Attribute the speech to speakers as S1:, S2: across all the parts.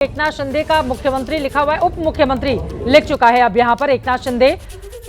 S1: एकनाथ शिंदे का मुख्यमंत्री लिखा हुआ है, उप मुख्यमंत्री लिख चुका है। अब यहाँ पर एकनाथ शिंदे,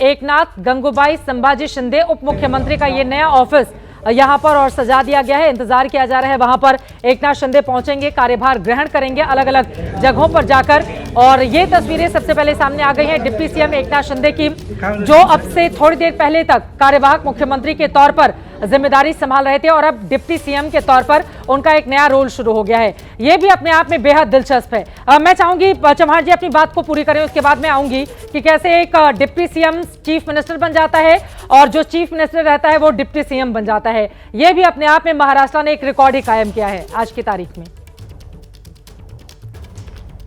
S1: एकनाथ गंगूबाई संभाजी शिंदे उप मुख्यमंत्री का ये नया ऑफिस यहाँ पर और सजा दिया गया है। इंतजार किया जा रहा है, वहां पर एकनाथ शिंदे पहुंचेंगे, कार्यभार ग्रहण करेंगे अलग अलग जगहों पर जाकर। और ये तस्वीरें सबसे पहले सामने आ गई हैं डिप्टी सीएम एकनाथ शिंदे की, जो अब से थोड़ी देर पहले तक कार्यवाहक मुख्यमंत्री के तौर पर जिम्मेदारी संभाल रहे थे और अब डिप्टी सीएम के तौर पर उनका एक नया रोल शुरू हो गया है। ये भी अपने आप में बेहद दिलचस्प है। मैं चाहूंगी चव्हाण जी अपनी बात को पूरी करें, उसके बाद मैं आऊंगी कि कैसे एक डिप्टी सीएम चीफ मिनिस्टर बन जाता है और जो चीफ मिनिस्टर रहता है वो डिप्टी सीएम बन जाता है। ये भी अपने आप में महाराष्ट्र ने एक रिकॉर्ड ही कायम किया है आज की तारीख में।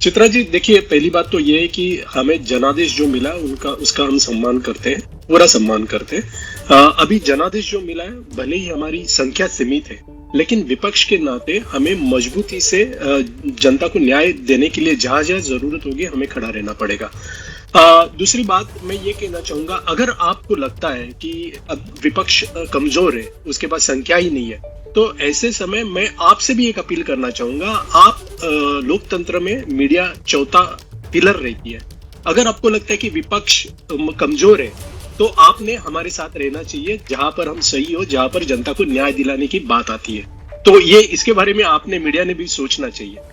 S2: चित्रा जी, देखिए, पहली बात तो ये है कि हमें जनादेश जो मिला उसका हम सम्मान करते हैं, पूरा सम्मान करते हैं। अभी जनादेश जो मिला है, भले ही हमारी संख्या सीमित है, लेकिन विपक्ष के नाते हमें मजबूती से जनता को न्याय देने के लिए जहां जहां जरूरत होगी हमें खड़ा रहना पड़ेगा। दूसरी बात मैं ये कहना चाहूंगा, अगर आपको लगता है कि अब विपक्ष कमजोर है, उसके पास संख्या ही नहीं है, तो ऐसे समय मैं आपसे भी एक अपील करना चाहूंगा। आप लोकतंत्र में मीडिया चौथा पिलर रहती है। अगर आपको लगता है कि विपक्ष कमजोर है, तो आपने हमारे साथ रहना चाहिए जहां पर हम सही हो, जहां पर जनता को न्याय दिलाने की बात आती है। तो ये इसके बारे में आपने मीडिया ने भी सोचना चाहिए।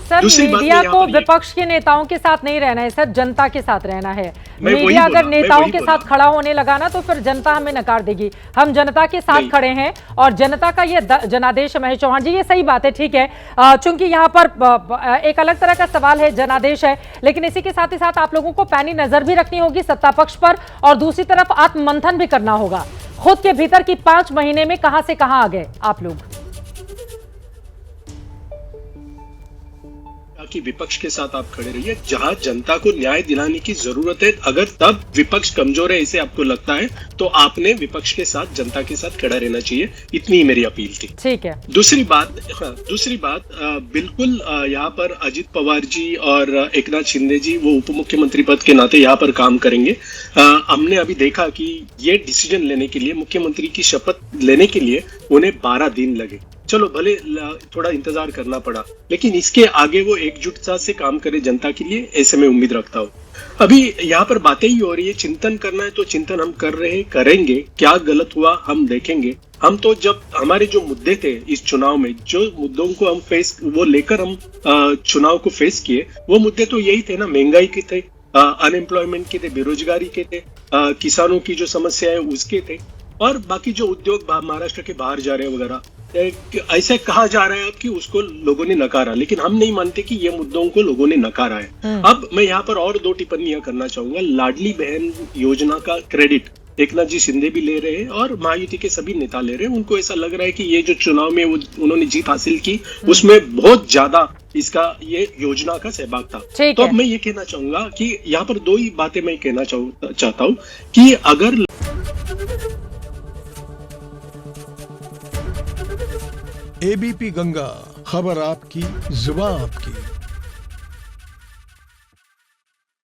S1: सर, मीडिया को विपक्ष के नेताओं के साथ नहीं रहना है सर, जनता के साथ रहना है। मीडिया अगर नेताओं के साथ खड़ा होने लगा ना, तो फिर जनता हमें नकार देगी। हम जनता के साथ खड़े हैं और जनता का ये जनादेश है। महेश चौहान जी, ये सही बात है, ठीक है, चूंकि यहाँ पर एक अलग तरह का सवाल है, जनादेश है, लेकिन इसी के साथ ही साथ आप लोगों को पैनी नजर भी रखनी होगी सत्ता पक्ष पर, और दूसरी तरफ आत्ममंथन भी करना होगा खुद के भीतर की 5 महीने में कहां से कहां आ गए आप लोग।
S2: कि विपक्ष के साथ आप खड़े रहिए जहां जनता को न्याय दिलाने की जरूरत है। अगर तब विपक्ष कमजोर है ऐसे आपको लगता है, तो आपने विपक्ष के साथ, जनता के साथ खड़ा रहना चाहिए। इतनी ही मेरी अपील थी। ठीक है। दूसरी बात बिल्कुल यहाँ पर अजित पवार जी और एकनाथ शिंदे जी वो उप मुख्यमंत्री पद के नाते यहाँ पर काम करेंगे। हमने अभी देखा कि ये डिसीजन लेने के लिए, मुख्यमंत्री की शपथ लेने के लिए उन्हें 12 दिन लगे। चलो, भले थोड़ा इंतजार करना पड़ा, लेकिन इसके आगे वो एकजुटता से काम करे जनता के लिए, ऐसे मैं उम्मीद रखता हूँ। अभी यहाँ पर बातें ही हो रही है, चिंतन करना है तो चिंतन हम कर रहे हैं, करेंगे। क्या गलत हुआ हम देखेंगे। हम तो जब हमारे जो मुद्दे थे इस चुनाव में, जो मुद्दों को हम वो लेकर हम चुनाव को फेस किए, वो मुद्दे तो यही थे ना, महंगाई के थे, अनएम्प्लॉयमेंट के थे, बेरोजगारी के थे, किसानों की जो समस्या है उसके थे, और बाकी जो उद्योग महाराष्ट्र के बाहर जा रहे हैं वगैरह। ऐसे कहा जा रहा है कि उसको लोगों ने नकारा, लेकिन हम नहीं मानते कि ये मुद्दों को लोगों ने नकारा है। अब मैं यहाँ पर और 2 टिप्पणियां करना चाहूंगा। लाडली बहन योजना का क्रेडिट एकनाथ जी शिंदे भी ले रहे हैं और महायुति के सभी नेता ले रहे हैं। उनको ऐसा लग रहा है कि ये जो चुनाव में उन्होंने जीत हासिल की, उसमें बहुत ज्यादा इसका ये योजना का सहभाग था। तो अब मैं ये कहना चाहूंगा कि यहाँ पर 2 ही बातें मैं कहना चाहता हूँ कि अगर
S3: एबीपी गंगा, खबर आपकी, जुबान आपकी।